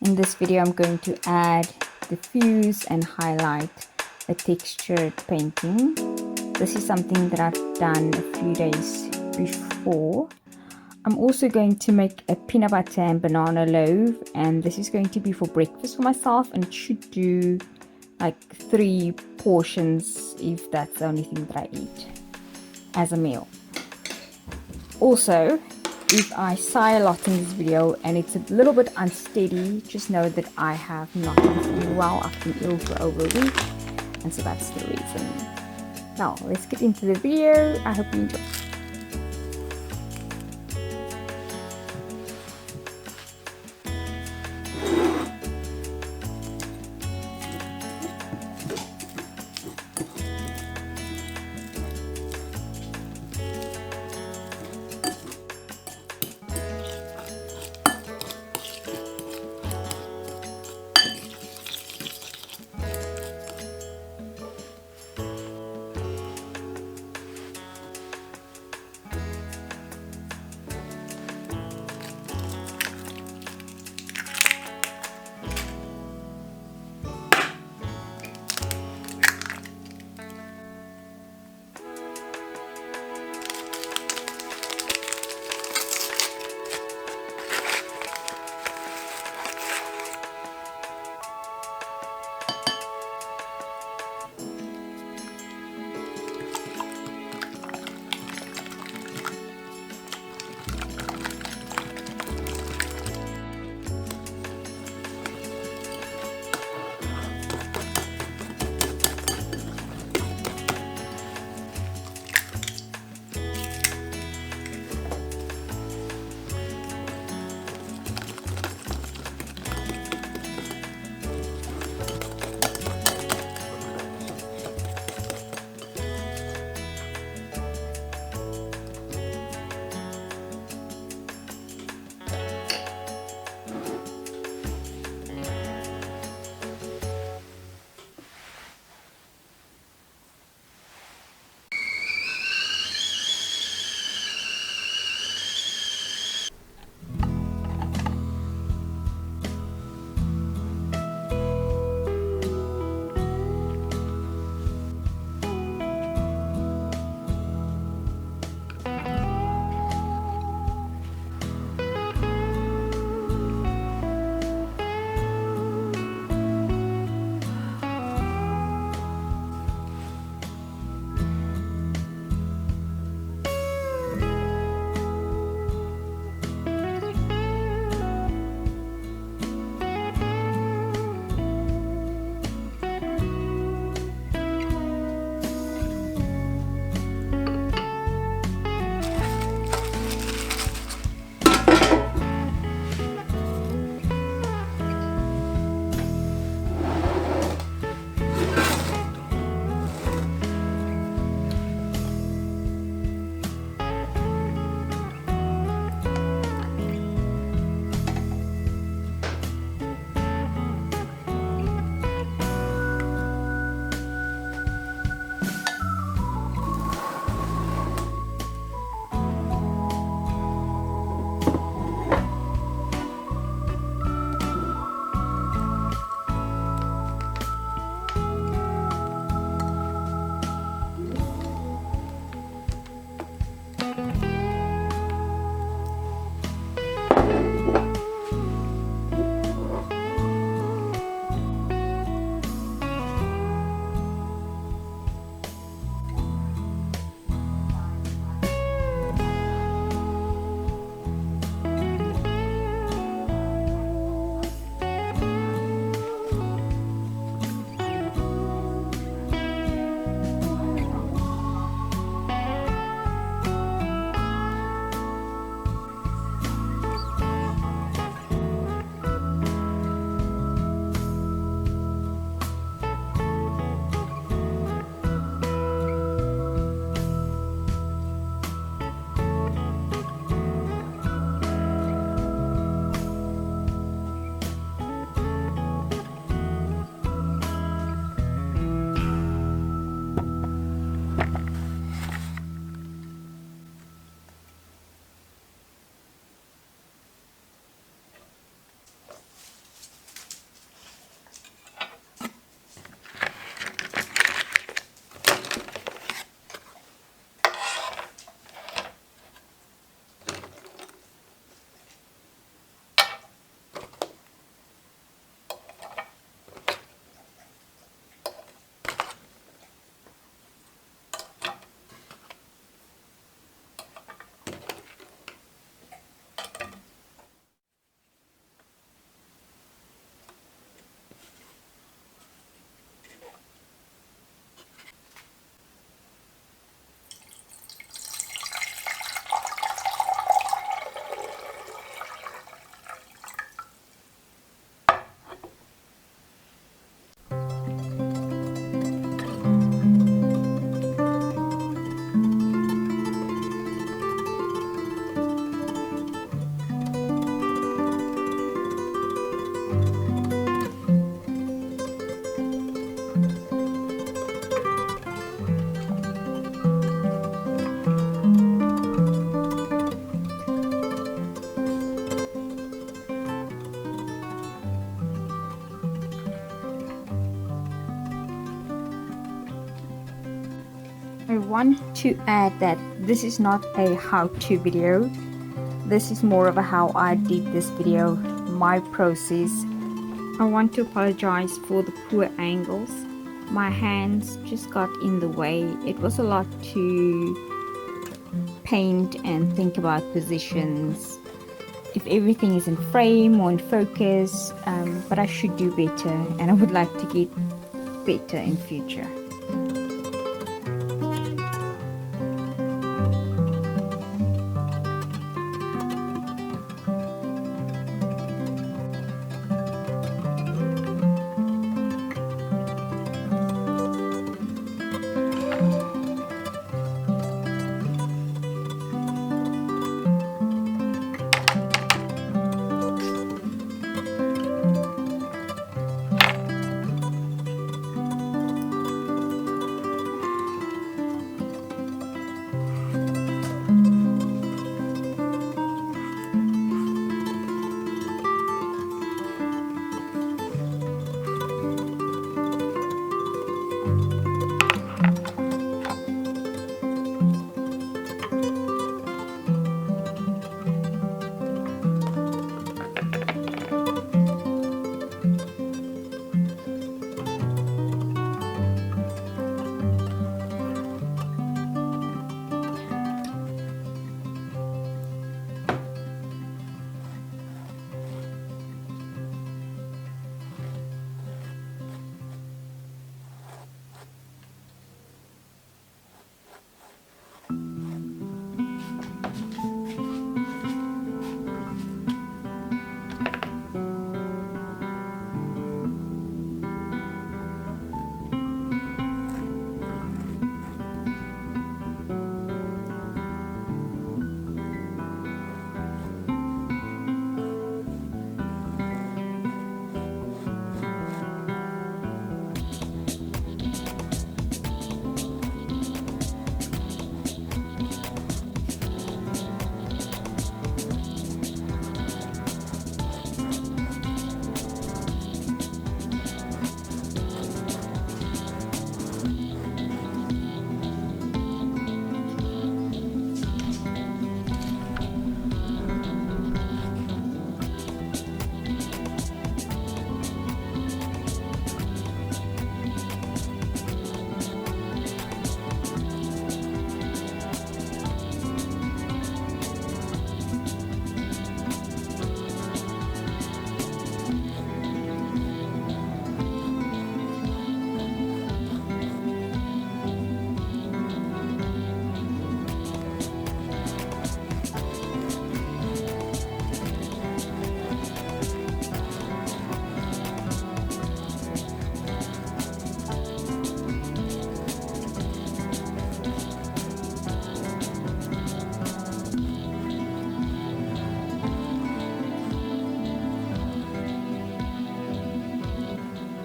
In this video, I'm going to add diffuse and highlight a textured painting. This is something that I've done a few days before. I'm also going to make a peanut butter and banana loaf, and this is going to be for breakfast for myself, and it should do like 3 portions if that's the only thing that I eat as a meal. Also, if I sigh a lot in this video and it's a little bit unsteady, just know that I have not been feeling well. I've been ill for over a week, and so that's the reason. Now, let's get into the video. I hope you enjoy. I want to add that this is not a how-to video. This is more of a how I did this video, my process. I want to apologize for the poor angles. My hands just got in the way. It was a lot to paint and think about positions, if everything is in frame or in focus, but I should do better, and I would like to get better in future.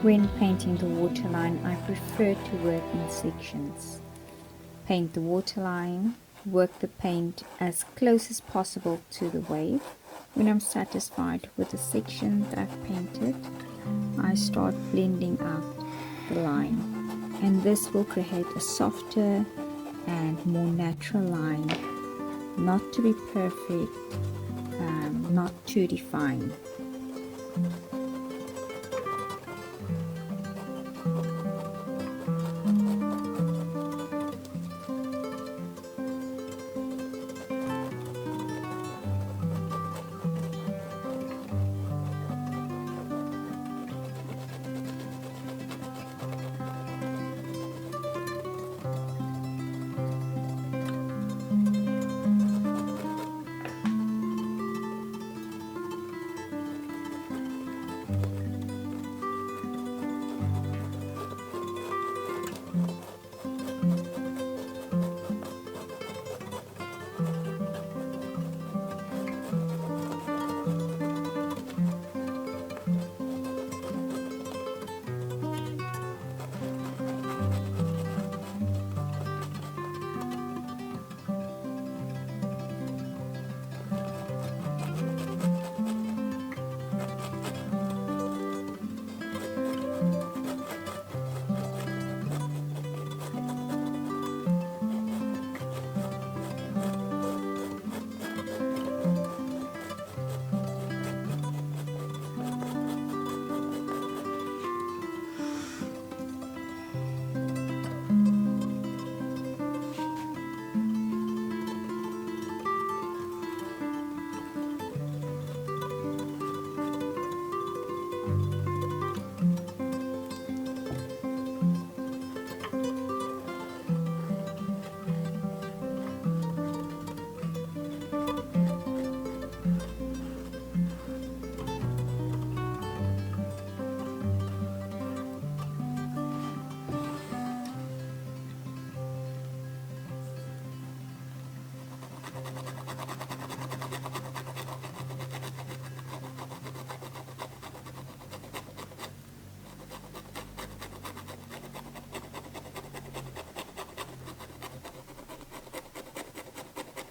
When painting the waterline, I prefer to work in sections. Paint the waterline, work the paint as close as possible to the wave. When I'm satisfied with the section that I've painted, I start blending out the line, and this will create a softer and more natural line, not to be perfect, not too defined.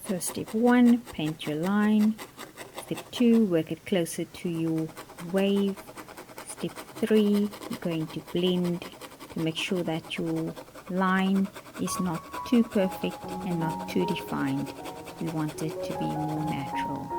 So step 1, paint your line. Step 2, work it closer to your wave. Step 3, you're going to blend to make sure that your line is not too perfect and not too defined. We want it to be more natural.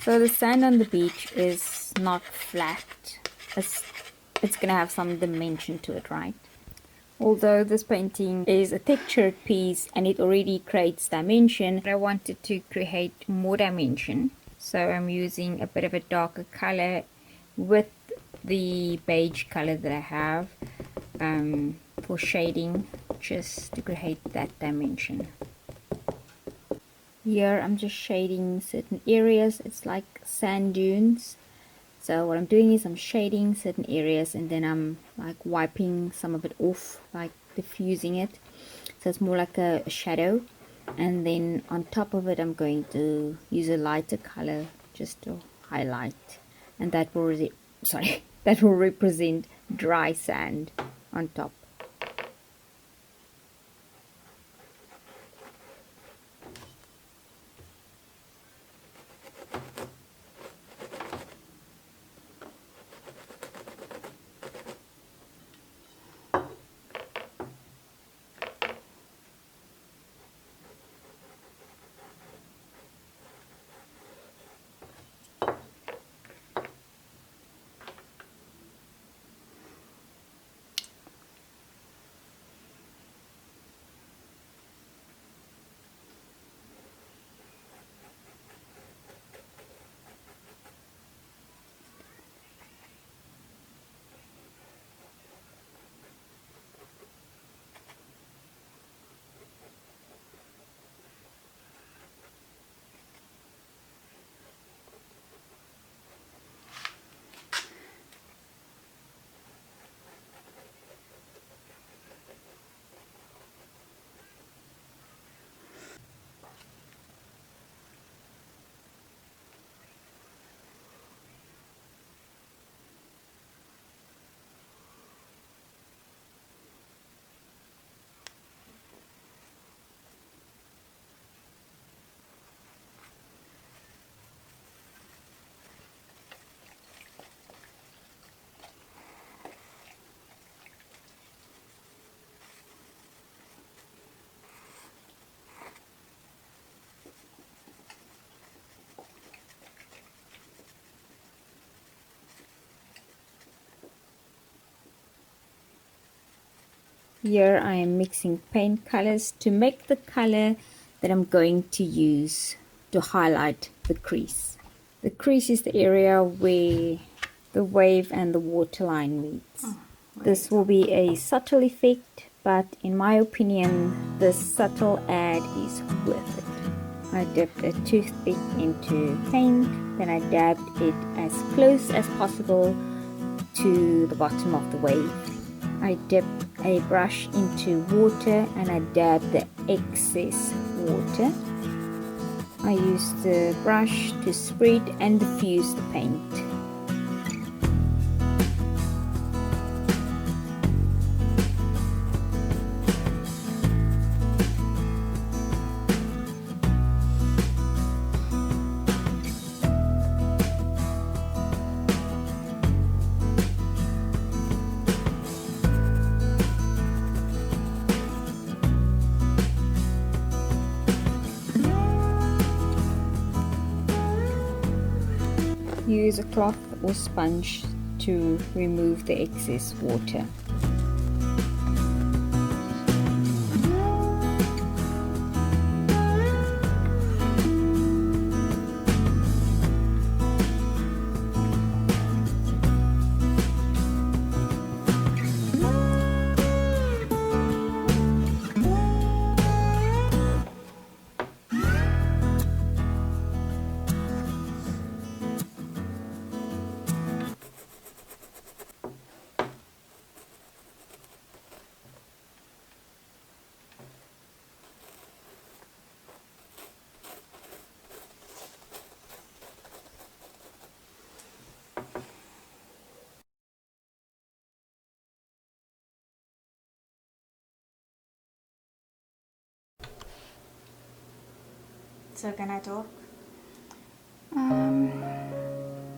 So the sand on the beach is not flat. It's gonna have some dimension to it, right? Although this painting is a textured piece and it already creates dimension, I wanted to create more dimension. So I'm using a bit of a darker color with the beige color that I have for shading, just to create that dimension. Here I'm just shading certain areas. It's like sand dunes. So what I'm doing is I'm shading certain areas and then I'm like wiping some of it off, like diffusing it. So it's more like a shadow. And then on top of it I'm going to use a lighter color just to highlight. And that will that will represent dry sand on top. Here I am mixing paint colors to make the color that I'm going to use to highlight the crease. The crease is the area where the wave and the waterline meets. This will be a subtle effect, but in my opinion, this subtle add is worth it. I dipped a toothpick into paint, then I dabbed it as close as possible to the bottom of the wave. I dipped a brush into water and I dabbed the excess water. I used the brush to spread and diffuse the paint. Use a cloth or sponge to remove the excess water. So can I talk?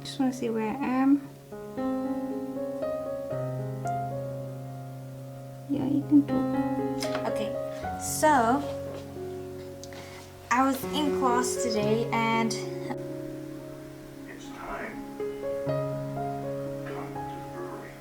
Just want to see where I am. Yeah, you can talk. Okay, so I was in class today and It's time. Come to brewery.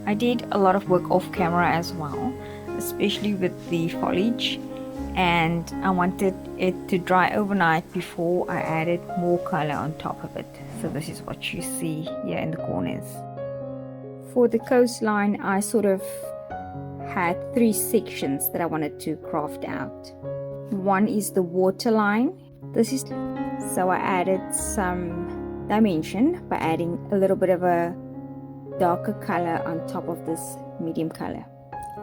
I did a lot of work off camera as well, especially with the foliage, and I wanted it to dry overnight before I added more color on top of it. So this is what you see here in the corners. For the coastline, I sort of had 3 sections that I wanted to craft out. One is the waterline. This is so I added some dimension by adding a little bit of a darker color on top of this medium color.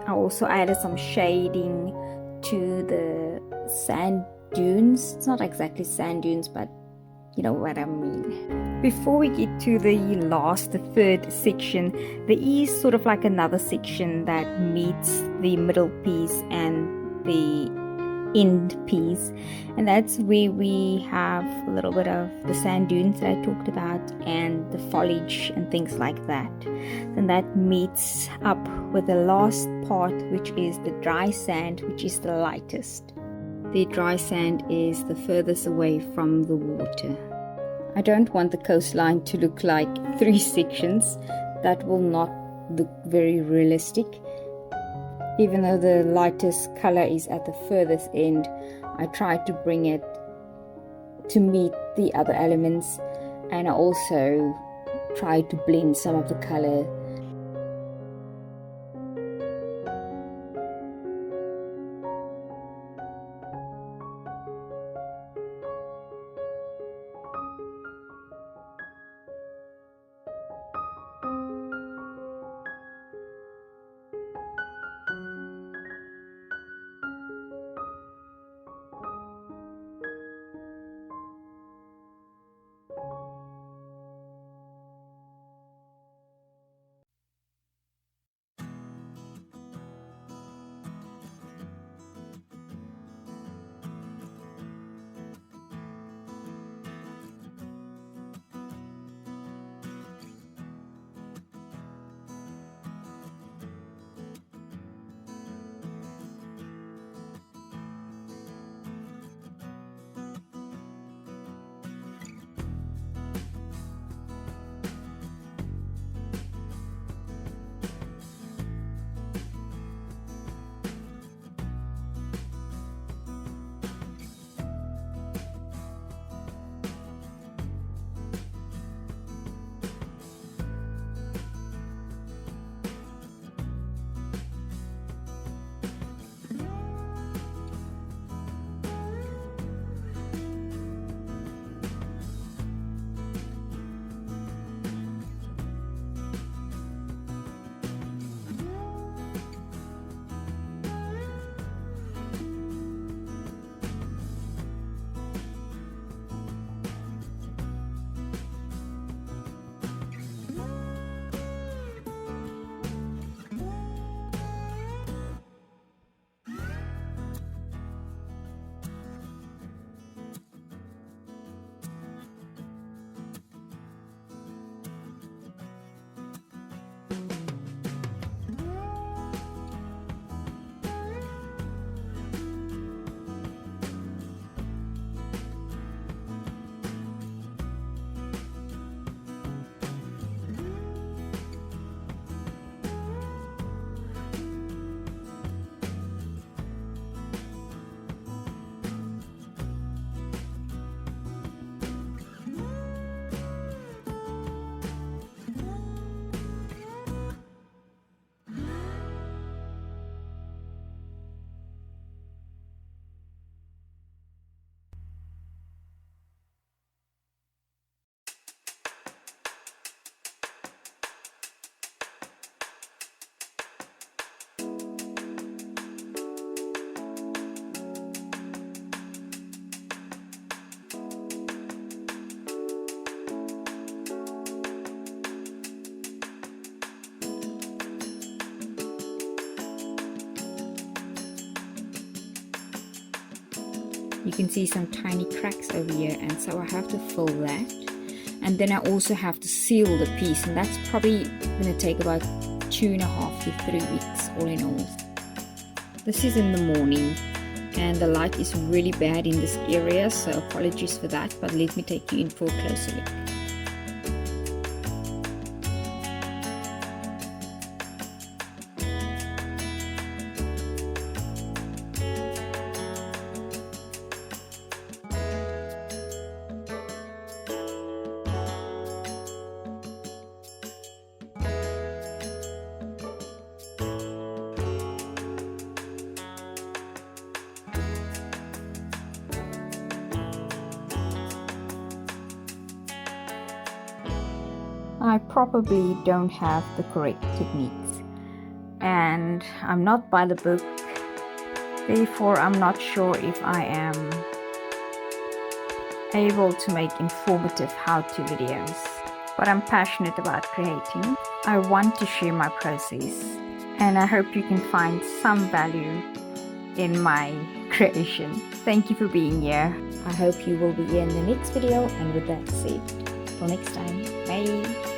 I also added some shading to the sand dunes. It's not exactly sand dunes, but you know what I mean. Before we get to the last, the third section, there is sort of like another section that meets the middle piece and the end piece, and that's where we have a little bit of the sand dunes that I talked about and the foliage and things like that. And that meets up with the last part, which is the dry sand, which is the lightest. The dry sand is the furthest away from the water. I don't want the coastline to look like 3 sections. That will not look very realistic. Even though the lightest color is at the furthest end, I tried to bring it to meet the other elements, and I also tried to blend some of the color. You can see some tiny cracks over here, and so I have to fill that. And then I also have to seal the piece, and that's probably going to take about 2.5 to 3 weeks all in all. This is in the morning, and the light is really bad in this area, so apologies for that, but let me take you in for a closer look. I probably don't have the correct techniques, and I'm not by the book, therefore I'm not sure if I am able to make informative how-to videos, but I'm passionate about creating. I want to share my process, and I hope you can find some value in my creation. Thank you for being here. I hope you will be here in the next video, and with that said, till next time, bye.